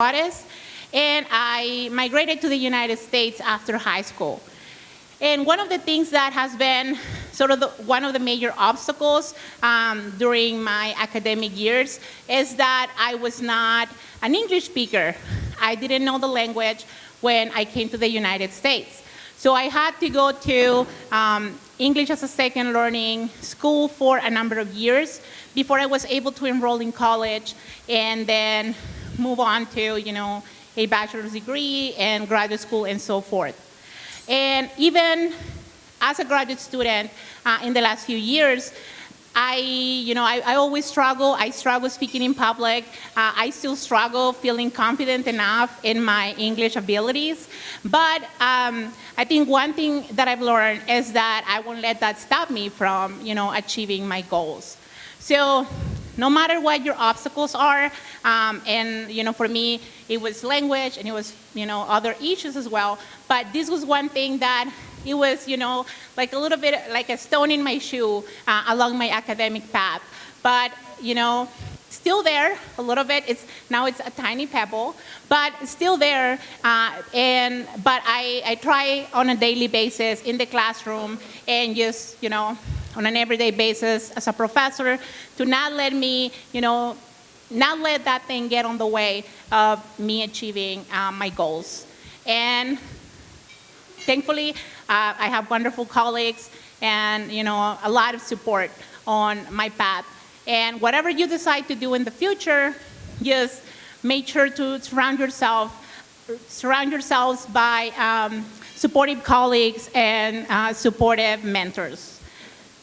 Juarez, and I migrated to the United States after high school. And one of the things that has been sort of one of the major obstacles during my academic years is that I was not an English speaker. I didn't know the language when I came to the United States. So I had to go to English as a second learning school for a number of years before I was able to enroll in college and then move on to, a bachelor's degree and graduate school and so forth. And even as a graduate student in the last few years, I always struggle. I struggle speaking in public. I still struggle feeling confident enough in my English abilities. But I think one thing that I've learned is that I won't let that stop me from, achieving my goals. So no matter what your obstacles are, and for me, it was language and it was, other issues as well. But this was one thing that it was, like a little bit like a stone in my shoe along my academic path. But, still there a little bit. Now it's a tiny pebble, but still there. But I try on a daily basis in the classroom and just, on an everyday basis as a professor to not let me, not let that thing get on the way of me achieving my goals. And thankfully, I have wonderful colleagues and, a lot of support on my path. And whatever you decide to do in the future, just make sure to surround yourselves by supportive colleagues and supportive mentors.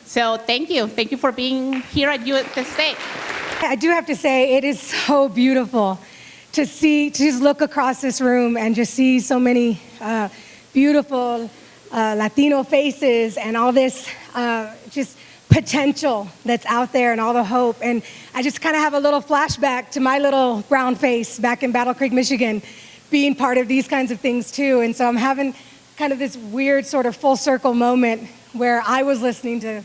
So thank you. Thank you for being here at this stage. I do have to say, it is so beautiful to just look across this room and just see so many beautiful Latino faces and all this just potential that's out there and all the hope. And I just kind of have a little flashback to my little brown face back in Battle Creek, Michigan, being part of these kinds of things too. And so I'm having kind of this weird sort of full circle moment where I was listening to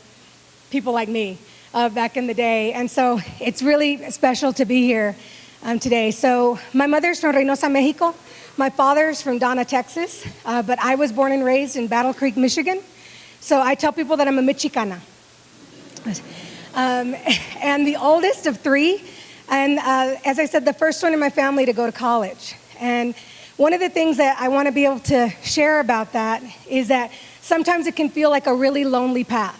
people like me back in the day. And so it's really special to be here today. So my mother's from Reynosa, Mexico. My father's from Donna, Texas. But I was born and raised in Battle Creek, Michigan. So I tell people that I'm a Michicana. And the oldest of three. And as I said, the first one in my family to go to college. And one of the things that I want to be able to share about that is that sometimes it can feel like a really lonely path,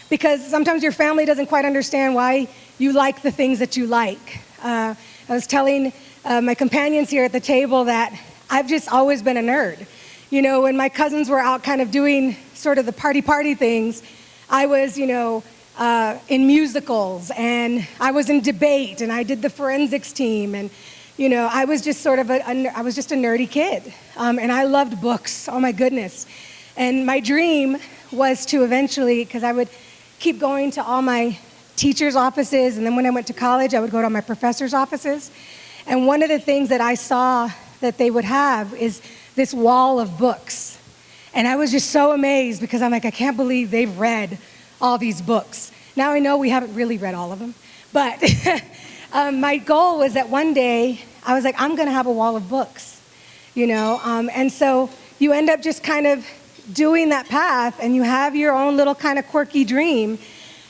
because sometimes your family doesn't quite understand why you like the things that you like. I was telling my companions here at the table that I've just always been a nerd. When my cousins were out kind of doing sort of the party things, I was, in musicals, and I was in debate, and I did the forensics team, and I was just sort of I was just a nerdy kid, and I loved books. Oh my goodness! And my dream was to eventually, because I would keep going to all my teachers' offices, and then when I went to college, I would go to my professors' offices. And one of the things that I saw that they would have is this wall of books. And I was just so amazed because I'm like, I can't believe they've read all these books. Now I know we haven't really read all of them, but my goal was that one day I was like, I'm going to have a wall of books, and so you end up just kind of doing that path and you have your own little kind of quirky dream.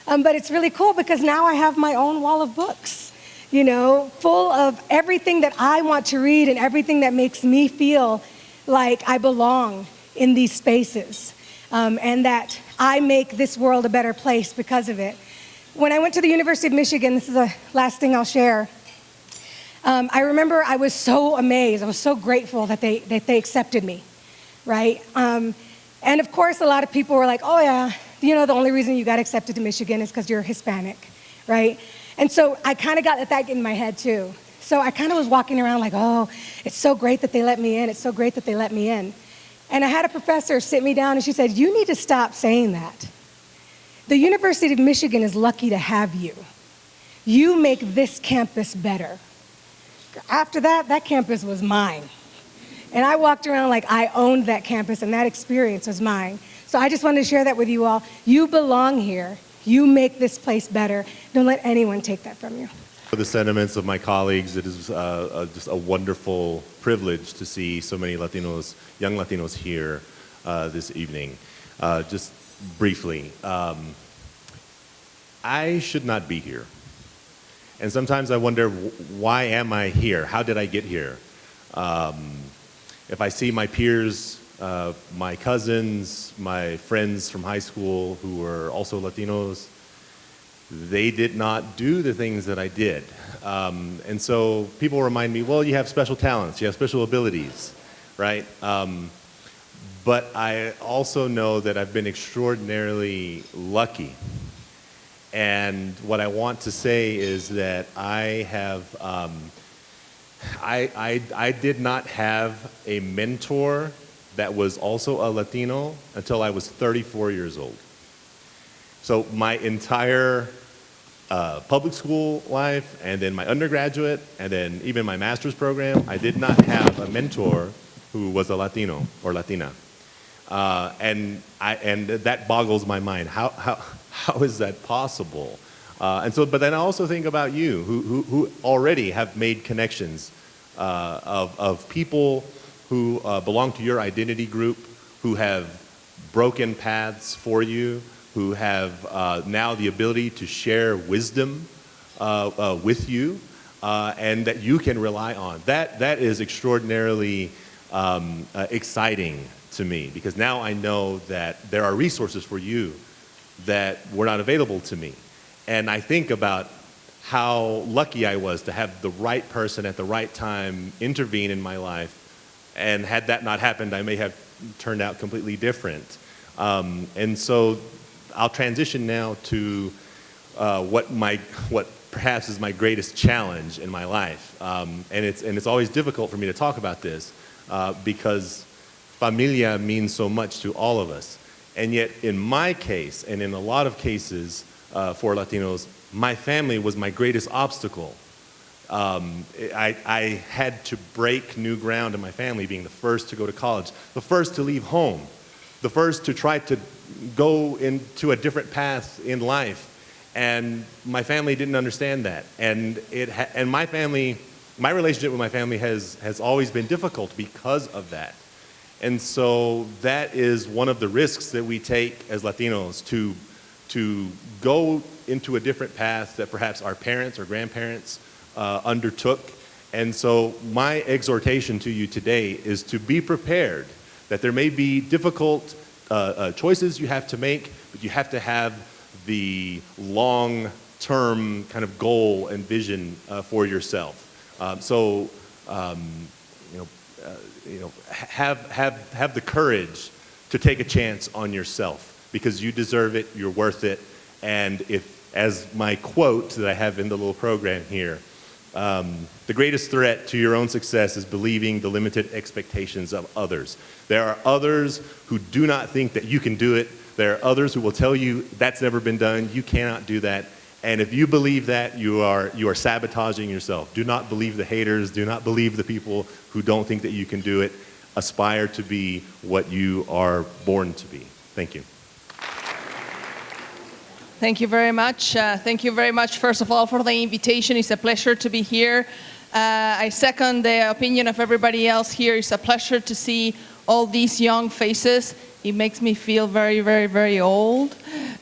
But it's really cool because now I have my own wall of books, full of everything that I want to read and everything that makes me feel like I belong in these spaces, and that I make this world a better place because of it. When I went to the University of Michigan, this is the last thing I'll share, I remember I was so amazed, I was so grateful that they accepted me, right? And of course, a lot of people were like, oh yeah, the only reason you got accepted to Michigan is because you're Hispanic, right? And so I kind of got that in my head too. So I kind of was walking around like, oh, it's so great that they let me in. It's so great that they let me in. And I had a professor sit me down and she said, you need to stop saying that. The University of Michigan is lucky to have you. You make this campus better. After that campus was mine. And I walked around like I owned that campus and that experience was mine. So I just wanted to share that with you all. You belong here. You make this place better. Don't let anyone take that from you. For the sentiments of my colleagues, it is just a wonderful privilege to see so many Latinos, young Latinos here this evening. Just briefly, I should not be here. And sometimes I wonder, why am I here? How did I get here? If I see my peers, my cousins, my friends from high school who were also Latinos, they did not do the things that I did. And so people remind me, well, you have special talents, you have special abilities, right? But I also know that I've been extraordinarily lucky. And what I want to say is that I have, I did not have a mentor that was also a Latino until I was 34 years old. So my entire public school life, and then my undergraduate, and then even my master's program, I did not have a mentor who was a Latino or Latina. And that boggles my mind. How is that possible? But then I also think about you who already have made connections of people who belong to your identity group, who have broken paths for you, who have now the ability to share wisdom with you, and that you can rely on. That is extraordinarily exciting to me, because now I know that there are resources for you that were not available to me. And I think about how lucky I was to have the right person at the right time intervene in my life. And had that not happened, I may have turned out completely different. And so I'll transition now to what perhaps is my greatest challenge in my life. And it's always difficult for me to talk about this because familia means so much to all of us. And yet in my case, and in a lot of cases for Latinos, my family was my greatest obstacle. I had to break new ground in my family, being the first to go to college, the first to leave home, the first to try to go into a different path in life. And my family didn't understand that. And my relationship with my family has always been difficult because of that. And so that is one of the risks that we take as Latinos, to go into a different path that perhaps our parents or grandparents undertook. And so my exhortation to you today is to be prepared that there may be difficult choices you have to make, but you have to have the long-term kind of goal and vision for yourself. Have the courage to take a chance on yourself, because you deserve it, you're worth it. And if, as my quote that I have in the little program here, the greatest threat to your own success is believing the limited expectations of others. There are others who do not think that you can do it. There are others who will tell you that's never been done, you cannot do that. And if you believe that, you are sabotaging yourself. Do not believe the haters, do not believe the people who don't think that you can do it. Aspire to be what you are born to be. Thank you. Thank you very much. Thank you very much, first of all, for the invitation. It's a pleasure to be here. I second the opinion of everybody else here. It's a pleasure to see all these young faces. It makes me feel very, very, very old.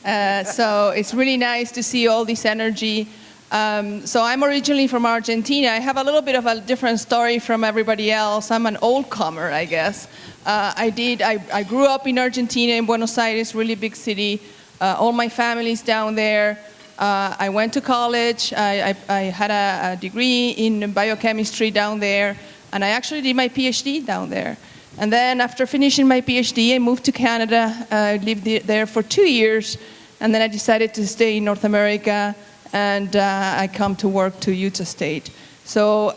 So it's really nice to see all this energy. So I'm originally from Argentina. I have a little bit of a different story from everybody else. I'm an old comer, I guess. I grew up in Argentina, in Buenos Aires, really big city. All my family's down there. I went to college. I had a degree in biochemistry down there, and I actually did my PhD down there. And then after finishing my PhD, I moved to Canada. I lived there for 2 years, and then I decided to stay in North America, and I come to work to Utah State. So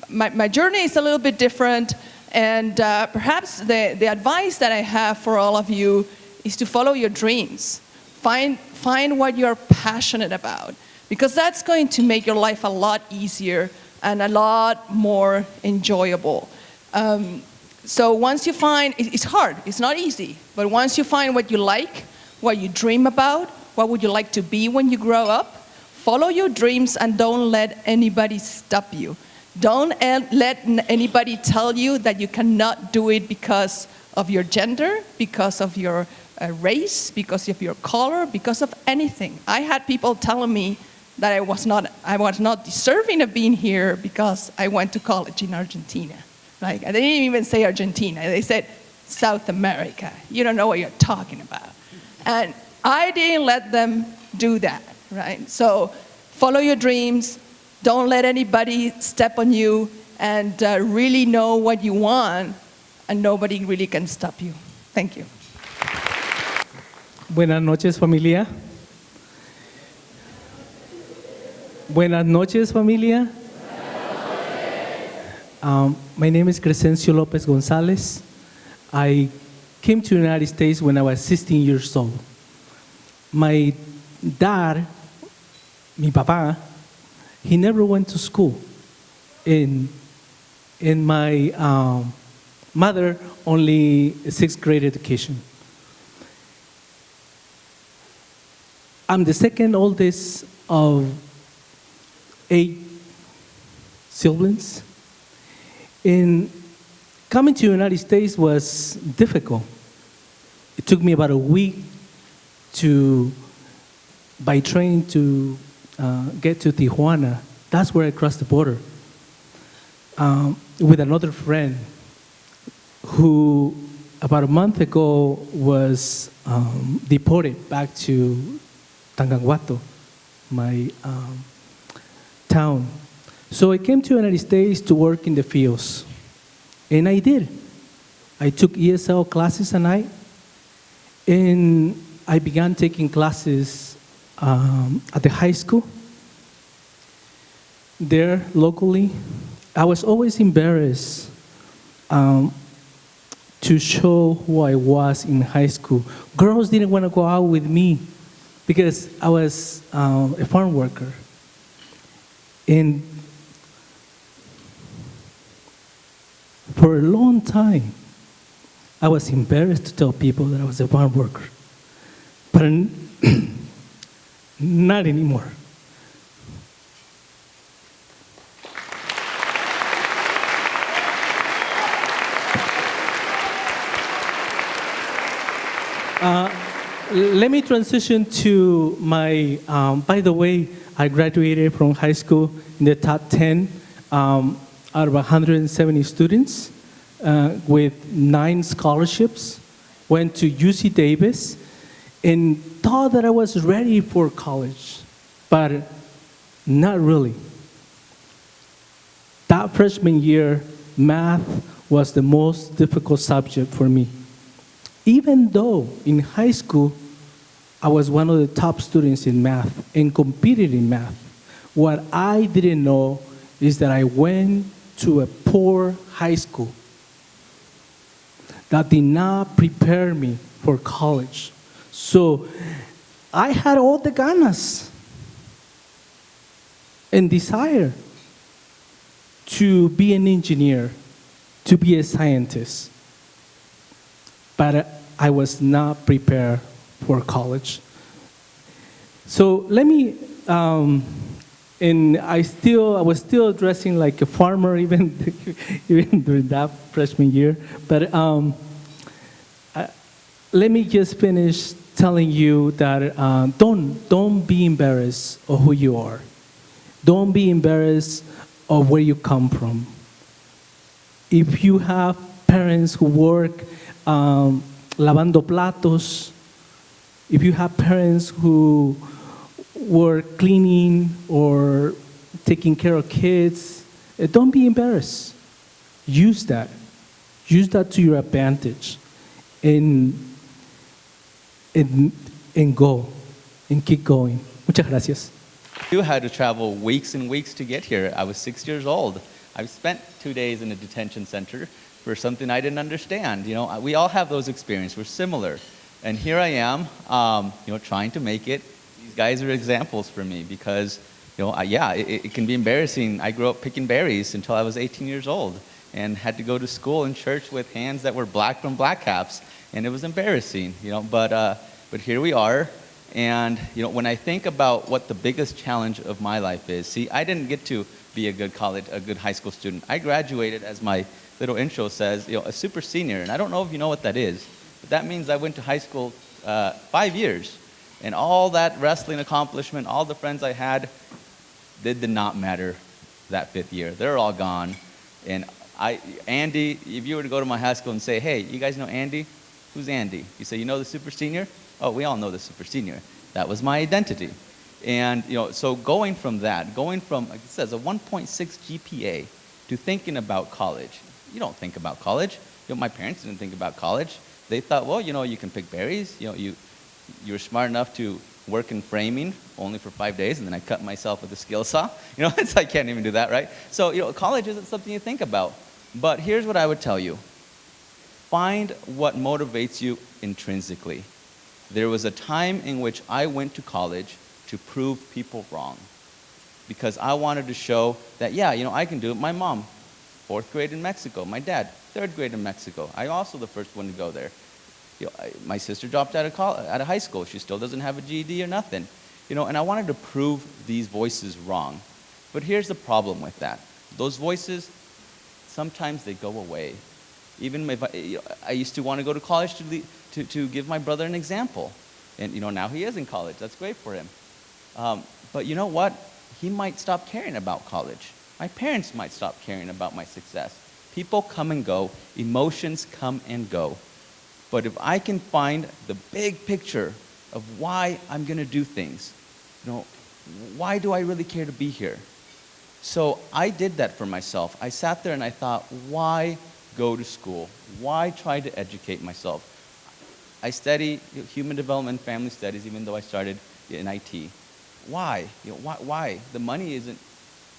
my journey is a little bit different, and perhaps the advice that I have for all of you is to follow your dreams. Find what you're passionate about, because that's going to make your life a lot easier and a lot more enjoyable. So once you find, it's hard, it's not easy, but once you find what you like, what you dream about, what would you like to be when you grow up, Follow your dreams and don't let anybody stop you. Don't let anybody tell you that you cannot do it because of your gender, because of your race, because of your color, because of anything. I had people telling me that I was not deserving of being here because I went to college in Argentina. Like, they didn't even say Argentina. They said South America. You don't know what you're talking about. And I didn't let them do that, right? So follow your dreams. Don't let anybody step on you, and really know what you want, and nobody really can stop you. Thank you. Buenas noches, familia. Buenas noches, familia. My name is Crescencio Lopez Gonzalez. I came to the United States when I was 16 years old. My dad, mi papá, he never went to school. And my mother, only a sixth grade education. I'm the second oldest of 8 siblings. And coming to the United States was difficult. It took me about a week by train to get to Tijuana. That's where I crossed the border with another friend who about a month ago was deported back to Tanganguato, my town. So I came to the United States to work in the fields, and I did. I took ESL classes at night, and I began taking classes at the high school there locally. I was always embarrassed to show who I was in high school. Girls didn't want to go out with me because I was a farm worker. And for a long time, I was embarrassed to tell people that I was a farm worker. But not anymore. Let me transition to my, by the way, I graduated from high school in the top 10 out of 170 students with 9 scholarships, went to UC Davis, and thought that I was ready for college, but not really. That freshman year, math was the most difficult subject for me. Even though in high school, I was one of the top students in math and competed in math, what I didn't know is that I went to a poor high school that did not prepare me for college. So I had all the ganas and desire to be an engineer, to be a scientist. But I was not prepared for college. So let me, and I was still dressing like a farmer even during that freshman year. But let me just finish telling you that don't be embarrassed of who you are. Don't be embarrassed of where you come from. If you have parents who work lavando platos, if you have parents who were cleaning or taking care of kids, don't be embarrassed. Use that. Use that to your advantage and go and keep going. Muchas gracias. You had to travel weeks and weeks to get here. I was 6 years old. I spent 2 days in a detention center for something I didn't understand. You know, we all have those experiences. We're similar. And here I am, trying to make it. These guys are examples for me because, it can be embarrassing. I grew up picking berries until I was 18 years old and had to go to school and church with hands that were black from black caps. And it was embarrassing, but here we are. And when I think about what the biggest challenge of my life is, see, I didn't get to be a good high school student. I graduated, as my little intro says, a super senior. And I don't know if you know what that is, but that means I went to high school 5 years. And all that wrestling accomplishment, all the friends I had, they did not matter that 5th year. They're all gone. And Andy, if you were to go to my high school and say, hey, you guys know Andy? Who's Andy? You say, you know the super senior? Oh, we all know the super senior. That was my identity. And so going from, like it says, a 1.6 GPA to thinking about college. You don't think about college. My parents didn't think about college. They thought, well, you can pick berries. You were smart enough to work in framing only for 5 days, and then I cut myself with a skill saw. I can't even do that, right? So, college isn't something you think about. But here's what I would tell you. Find what motivates you intrinsically. There was a time in which I went to college to prove people wrong, because I wanted to show that, yeah, I can do it. My mom, 4th grade in Mexico. My dad, 3rd grade in Mexico. I also the first one to go there. My sister dropped out of high school. She still doesn't have a GED or nothing. And I wanted to prove these voices wrong. But here's the problem with that. Those voices, sometimes they go away. Even if I used to want to go to college to give my brother an example. And now he is in college. That's great for him. But you know what? He might stop caring about college. My parents might stop caring about my success. People come and go. Emotions come and go. But if I can find the big picture of why I'm going to do things, why do I really care to be here? So I did that for myself. I sat there and I thought, why go to school? Why try to educate myself? I study human development and family studies, even though I started in IT. Why? Why? The money isn't,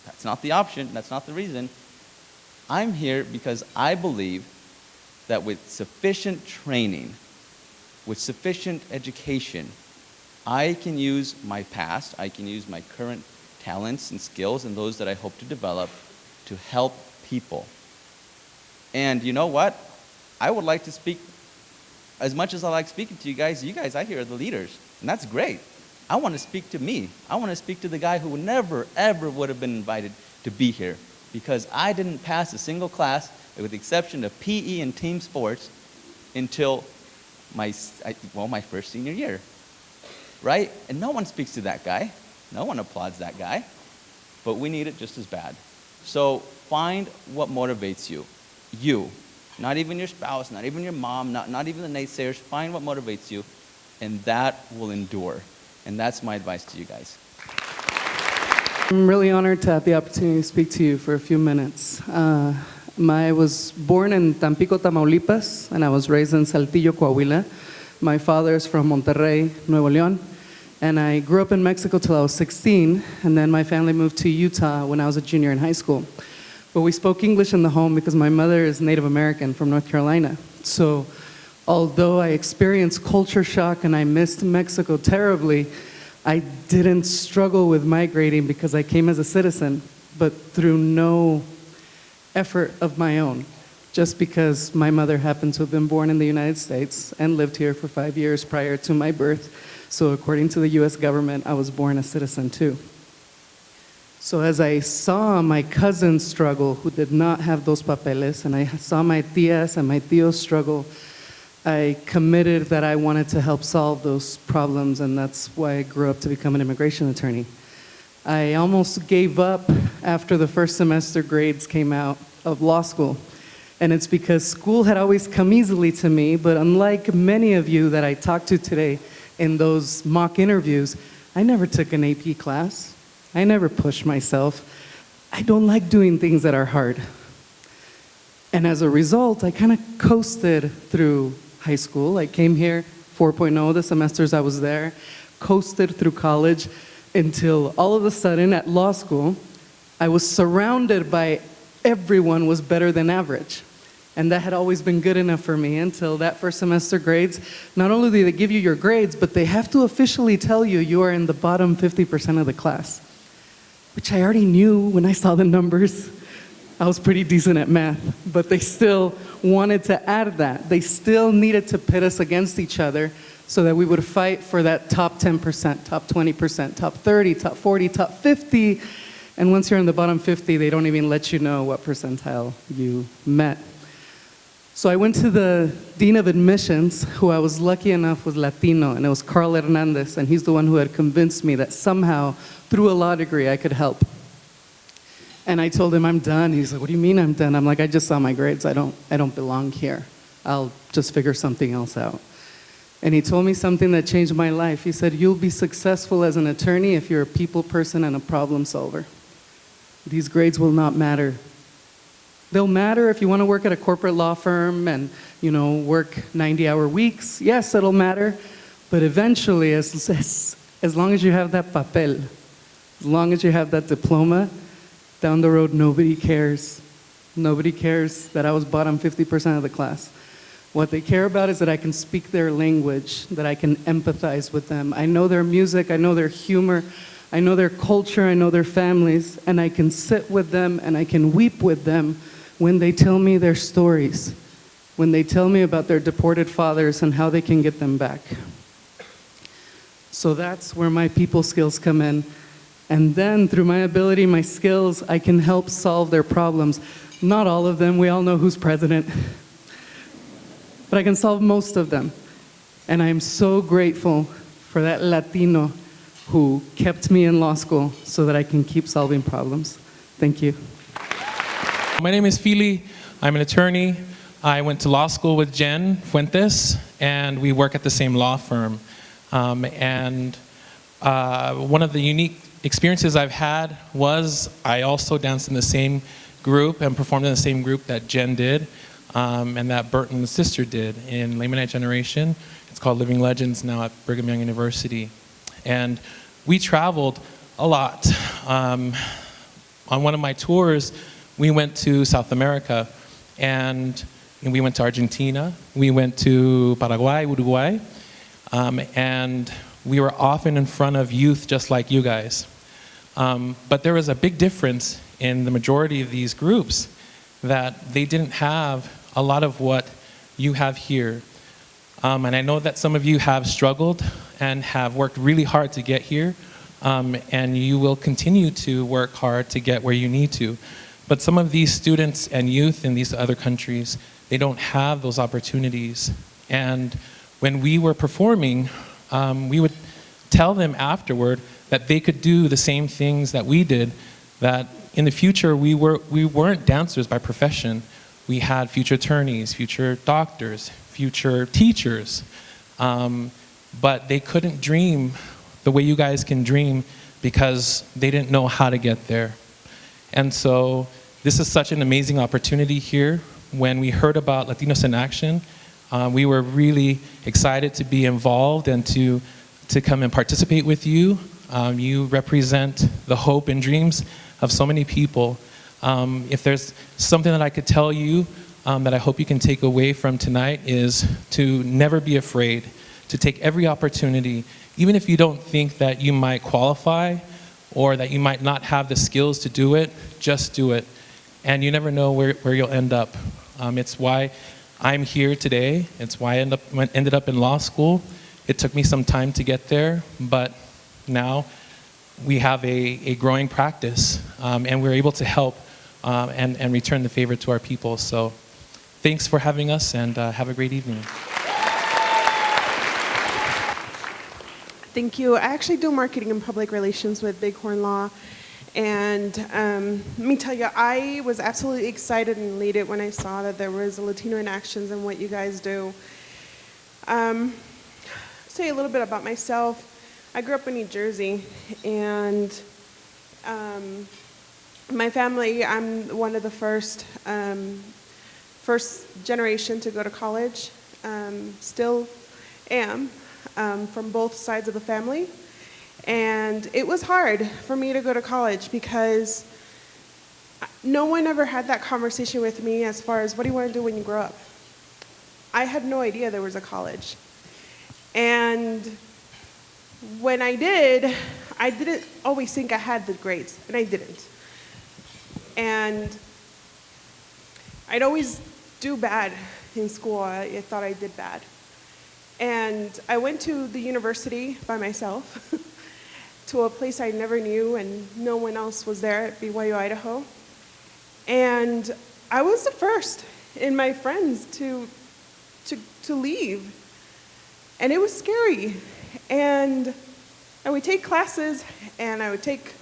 that's not the option, that's not the reason. I'm here because I believe that with sufficient training, with sufficient education, I can use my past, I can use my current talents and skills and those that I hope to develop to help people. And you know what? I would like to speak, as much as I like speaking to you guys I hear are the leaders, and that's great. I want to speak to me. I want to speak to the guy who never, ever would have been invited to be here because I didn't pass a single class, with the exception of PE and team sports, until my first senior year, right? And no one speaks to that guy. No one applauds that guy, but we need it just as bad. So find what motivates you. You, not even your spouse, not even your mom, not even the naysayers. Find what motivates you, and that will endure. And that's my advice to you guys. I'm really honored to have the opportunity to speak to you for a few minutes. I was born in Tampico, Tamaulipas, and I was raised in Saltillo, Coahuila. My father is from Monterrey, Nuevo León, and I grew up in Mexico till I was 16, and then my family moved to Utah when I was a junior in high school. But we spoke English in the home because my mother is Native American from North Carolina. So although I experienced culture shock and I missed Mexico terribly, I didn't struggle with migrating because I came as a citizen, but through no effort of my own, just because my mother happened to have been born in the United States and lived here for 5 years prior to my birth. So according to the US government, I was born a citizen too. So as I saw my cousins struggle who did not have those papeles, and I saw my tías and my tíos struggle, I committed that I wanted to help solve those problems, and that's why I grew up to become an immigration attorney. I almost gave up after the first semester grades came out of law school. And it's because school had always come easily to me, but unlike many of you that I talked to today in those mock interviews, I never took an AP class. I never pushed myself. I don't like doing things that are hard. And as a result, I kind of coasted through high school. I came here 4.0 the semesters I was there, coasted through college until all of a sudden at law school, I was surrounded by everyone was better than average. And that had always been good enough for me until that first semester grades. Not only do they give you your grades, but they have to officially tell you you are in the bottom 50% of the class, which I already knew when I saw the numbers. I was pretty decent at math, but they still wanted to add that. They still needed to pit us against each other so that we would fight for that top 10%, top 20%, top 30, top 40, top 50. And once you're in the bottom 50, they don't even let you know what percentile you met. So I went to the Dean of Admissions, who I was lucky enough was Latino, and it was Carl Hernandez, and he's the one who had convinced me that somehow, through a law degree, I could help. And I told him, I'm done. He's like, what do you mean I'm done? I'm like, I just saw my grades. I don't belong here. I'll just figure something else out. And he told me something that changed my life. He said, you'll be successful as an attorney if you're a people person and a problem solver. These grades will not matter. They'll matter if you want to work at a corporate law firm and, work 90-hour weeks. Yes, it'll matter. But eventually, as long as you have that papel, as long as you have that diploma, down the road, nobody cares. Nobody cares that I was bottom 50% of the class. What they care about is that I can speak their language, that I can empathize with them. I know their music, I know their humor, I know their culture, I know their families, and I can sit with them and I can weep with them when they tell me their stories, when they tell me about their deported fathers and how they can get them back. So that's where my people skills come in. And then through my ability, my skills, I can help solve their problems. Not all of them, we all know who's president. But I can solve most of them. And I am so grateful for that Latino who kept me in law school so that I can keep solving problems. Thank you. My name is Fili. I'm an attorney. I went to law school with Jen Fuentes, and we work at the same law firm. One of the unique experiences I've had was I also danced in the same group and performed in the same group that Jen did. And that Burton's sister did in Laymanite Generation. It's called Living Legends now at Brigham Young University. And we traveled a lot. On one of my tours, we went to South America, and we went to Argentina, we went to Paraguay, Uruguay, and we were often in front of youth just like you guys. But there was a big difference in the majority of these groups that they didn't have a lot of what you have here. And I know that some of you have struggled and have worked really hard to get here, and you will continue to work hard to get where you need to. But some of these students and youth in these other countries, they don't have those opportunities. And when we were performing, we would tell them afterward that they could do the same things that we did, that in the future we weren't dancers by profession. We had future attorneys, future doctors, future teachers, but they couldn't dream the way you guys can dream because they didn't know how to get there. And so this is such an amazing opportunity here. When we heard about Latinos in Action, we were really excited to be involved and to come and participate with you. You represent the hope and dreams of so many people. If there's something that I could tell you that I hope you can take away from tonight is to never be afraid, to take every opportunity, even if you don't think that you might qualify or that you might not have the skills to do it, just do it. And you never know where you'll end up. It's why I'm here today. It's why I ended up in law school. It took me some time to get there, but now we have a growing practice, and we're able to help and return the favor to our people. So thanks for having us, and have a great evening. Thank you. I actually do marketing and public relations with Bighorn Law. And let me tell you, I was absolutely excited and elated when I saw that there was a Latino in Actions and what you guys do. Say a little bit about myself. I grew up in New Jersey, and my family, I'm one of the first generation to go to college. Still am, from both sides of the family. And it was hard for me to go to college because no one ever had that conversation with me as far as what do you want to do when you grow up. I had no idea there was a college. And when I did, I didn't always think I had the grades, and I didn't. And I'd always do bad in school. I thought I did bad. And I went to the university by myself, to a place I never knew, and no one else was there at BYU, Idaho. And I was the first in my friends to leave. And it was scary. And I would take classes, and I would take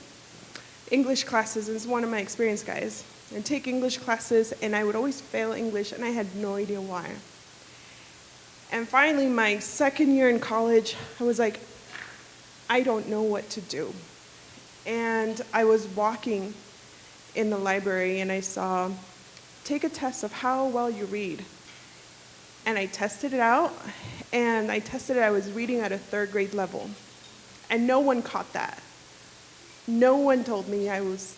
English classes. This is one of my experienced guys. And take English classes, and I would always fail English, and I had no idea why. And finally, my second year in college, I was like, I don't know what to do. And I was walking in the library, and I saw, take a test of how well you read. And I tested it out, and I was reading at a 3rd grade level. And no one caught that. No one told me I was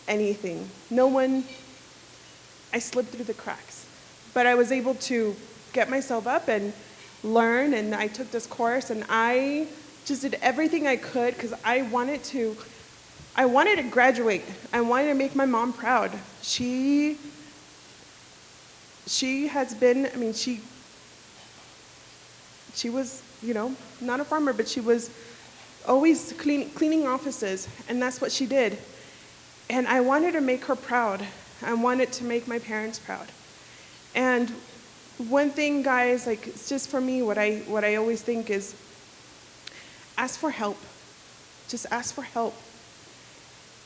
anything. I slipped through the cracks. But I was able to get myself up and learn, and I took this course, and I just did everything I could because I wanted to graduate. I wanted to make my mom proud. She has been, she was, not a farmer, but she was always cleaning offices, and that's what she did. And I wanted to make her proud. I wanted to make my parents proud. And one thing, guys, it's just for me, what I always think is, ask for help. Just ask for help.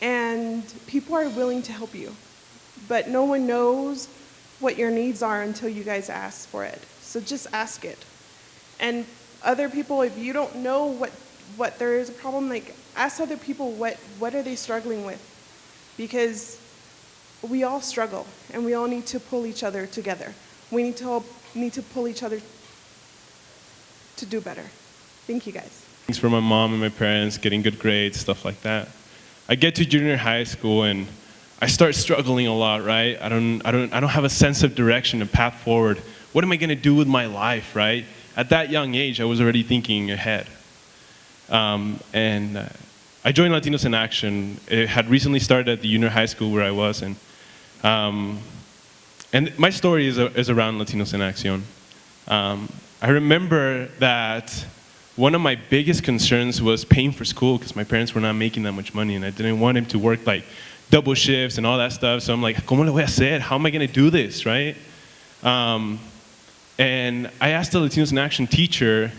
And people are willing to help you. But no one knows what your needs are until you guys ask for it. So just ask it. And other people, if you don't know what there is a problem, ask other people what are they struggling with. Because we all struggle, and we all need to pull each other together. We need to pull each other to do better. Thank you, guys. Thanks for my mom and my parents, getting good grades, stuff like that. I get to junior high school and I start struggling a lot, right? I don't have a sense of direction, a path forward. What am I gonna do with my life, right? At that young age, I was already thinking ahead. I joined Latinos in Action. It had recently started at the junior high school where I was, and my story is around Latinos in Action. I remember that one of my biggest concerns was paying for school because my parents were not making that much money, and I didn't want him to work double shifts and all that stuff. So I'm like, ¿Cómo le voy a hacer? How am I going to do this, right? And I asked the Latinos in Action teacher,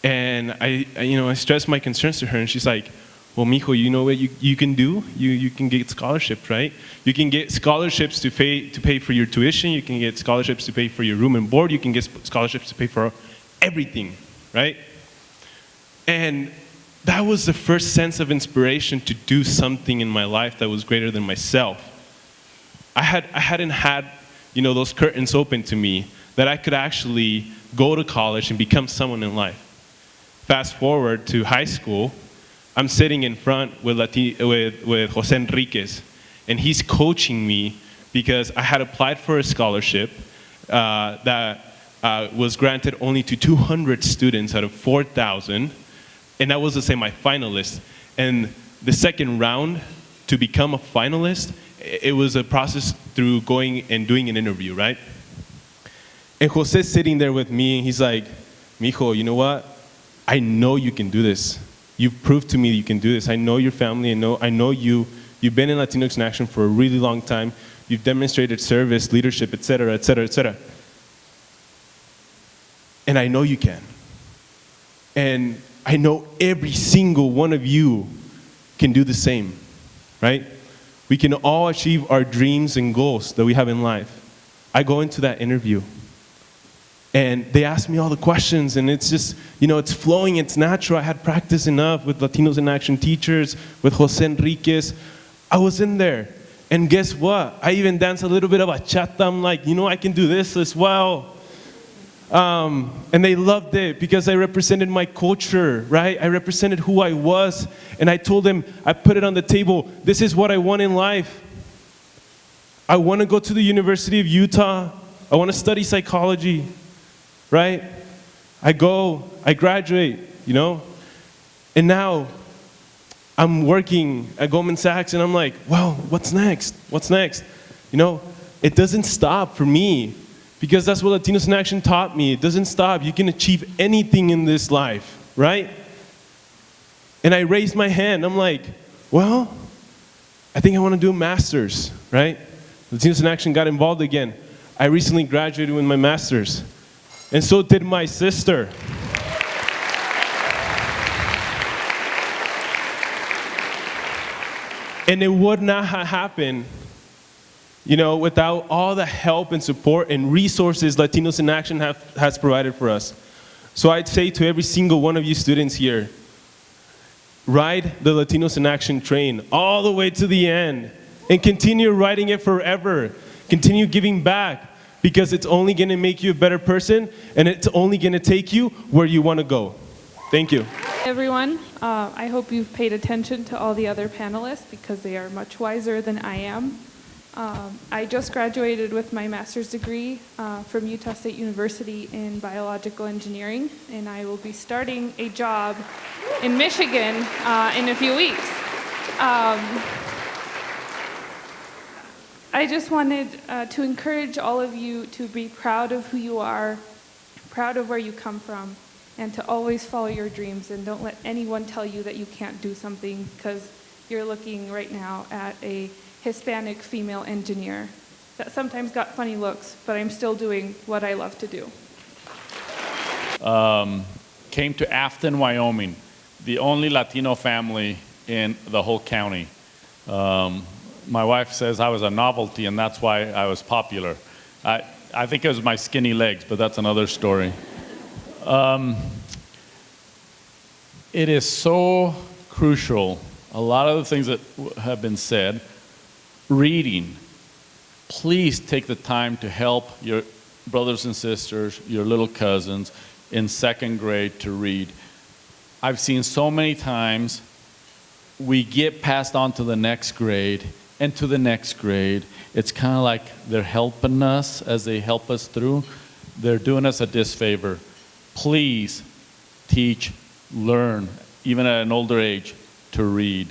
and I stressed my concerns to her, and she's like, well, mijo, you know what you can do? You can get scholarships, right? You can get scholarships to pay for your tuition. You can get scholarships to pay for your room and board. You can get scholarships to pay for everything, right? And that was the first sense of inspiration to do something in my life that was greater than myself. I hadn't had, those curtains open to me that I could actually go to college and become someone in life. Fast forward to high school, I'm sitting in front with Jose Enriquez, and he's coaching me because I had applied for a scholarship that was granted only to 200 students out of 4,000, and I was a semifinalist. And the second round, to become a finalist, it was a process through going and doing an interview, right? And Jose's sitting there with me, and he's like, mijo, you know what? I know you can do this. You've proved to me that you can do this. I know your family. I know you. You've been in Latinos in Action for a really long time. You've demonstrated service, leadership, et cetera, et cetera, et cetera. And I know you can. And I know every single one of you can do the same, right? We can all achieve our dreams and goals that we have in life. I go into that interview, and they ask me all the questions, and it's just, it's flowing, it's natural. I had practiced enough with Latinos in Action teachers, with Jose Enriquez. I was in there, and guess what? I even danced a little bit of bachata. I'm like, I can do this as well. And they loved it because I represented my culture, right? I represented who I was, and I told them, I put it on the table, this is what I want in life. I want to go to the University of Utah. I want to study psychology. Right? I go, I graduate, and now I'm working at Goldman Sachs, and I'm like, well, what's next? What's next? It doesn't stop for me Because that's what Latinos in Action taught me. It doesn't stop. You can achieve anything in this life, right? And I raised my hand. I'm like, well, I think I want to do a master's, right? Latinos in Action got involved again. I recently graduated with my master's. And so did my sister. And it would not have happened, without all the help and support and resources Latinos in Action has provided for us. So I'd say to every single one of you students here, ride the Latinos in Action train all the way to the end and continue riding it forever. Continue giving back, because it's only going to make you a better person, and it's only going to take you where you want to go. Thank you. Everyone, I hope you've paid attention to all the other panelists because they are much wiser than I am. I just graduated with my master's degree from Utah State University in biological engineering, and I will be starting a job in Michigan in a few weeks. I just wanted to encourage all of you to be proud of who you are, proud of where you come from, and to always follow your dreams, and don't let anyone tell you that you can't do something, because you're looking right now at a Hispanic female engineer that sometimes got funny looks, but I'm still doing what I love to do. Came to Afton, Wyoming, the only Latino family in the whole county. My wife says I was a novelty, and that's why I was popular. I think it was my skinny legs, but that's another story. It is so crucial. A lot of the things that have been said. Reading. Please take the time to help your brothers and sisters, your little cousins in second grade to read. I've seen so many times we get passed on to the next grade and to the next grade. It's kind of like they're helping us as they help us through. They're doing us a disfavor. Please teach, learn, even at an older age, to read.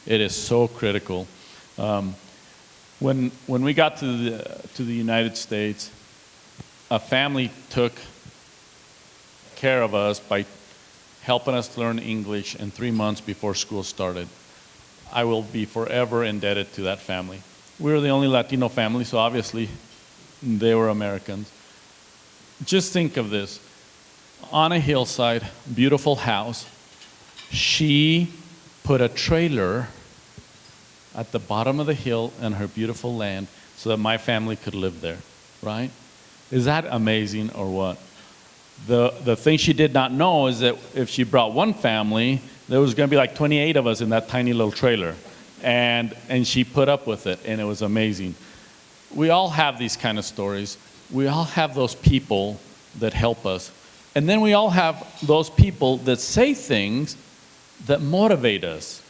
It is so critical. When we got to the United States, a family took care of us by helping us learn English in 3 months before school started. I will be forever indebted to that family. We were the only Latino family, so obviously they were Americans. Just think of this. On a hillside, beautiful house, she put a trailer at the bottom of the hill in her beautiful land so that my family could live there, right? Is that amazing or what? The thing she did not know is that if she brought one family, there was going to be like 28 of us in that tiny little trailer. And she put up with it, and it was amazing. We all have these kind of stories. We all have those people that help us. And then we all have those people that say things that motivate us.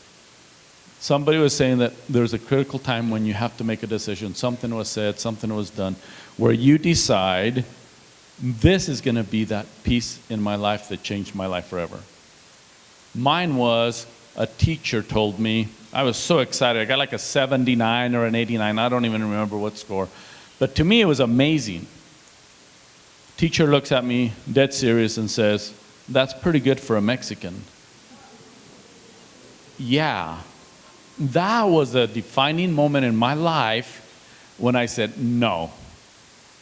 Somebody was saying that there's a critical time when you have to make a decision. Something was said, something was done, where you decide, this is going to be that piece in my life that changed my life forever. Mine was, a teacher told me, I was so excited. I got like a 79 or an 89. I don't even remember what score. But to me, it was amazing. Teacher looks at me, dead serious, and says, that's pretty good for a Mexican. Yeah. That was a defining moment in my life when I said, no,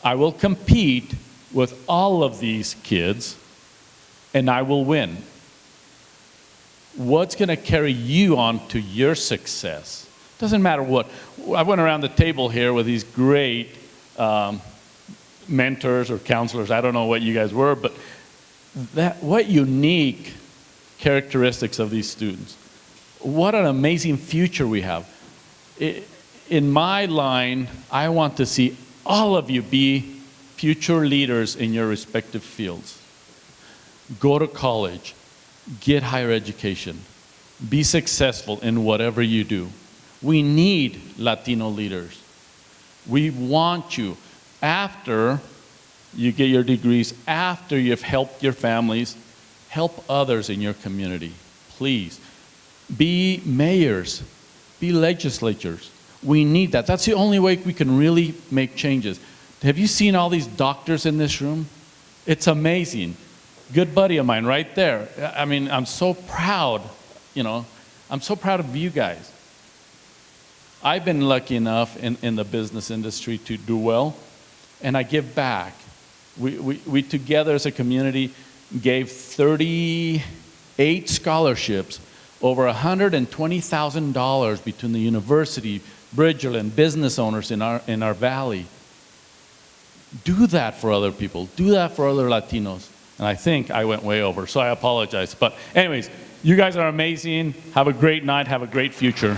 I will compete with all of these kids and I will win. What's going to carry you on to your success? Doesn't matter what. I went around the table here with these great mentors or counselors. I don't know what you guys were, but what unique characteristics of these students. What an amazing future we have. In my line, I want to see all of you be future leaders in your respective fields. Go to college, get higher education, be successful in whatever you do. We need Latino leaders. We want you, after you get your degrees, after you've helped your families, help others in your community, please. Be mayors, be legislators. We need that. That's the only way we can really make changes. Have you seen all these doctors in this room? It's amazing. Good buddy of mine right there. I mean, I'm so proud, you know, I'm so proud of you guys. I've been lucky enough in the business industry to do well, and I give back. We together as a community gave 38 scholarships, over $120,000 between the university, Bridgerland, business owners in our valley. Do that for other people. Do that for other Latinos. And I think I went way over, so I apologize. But anyways, you guys are amazing. Have a great night. Have a great future.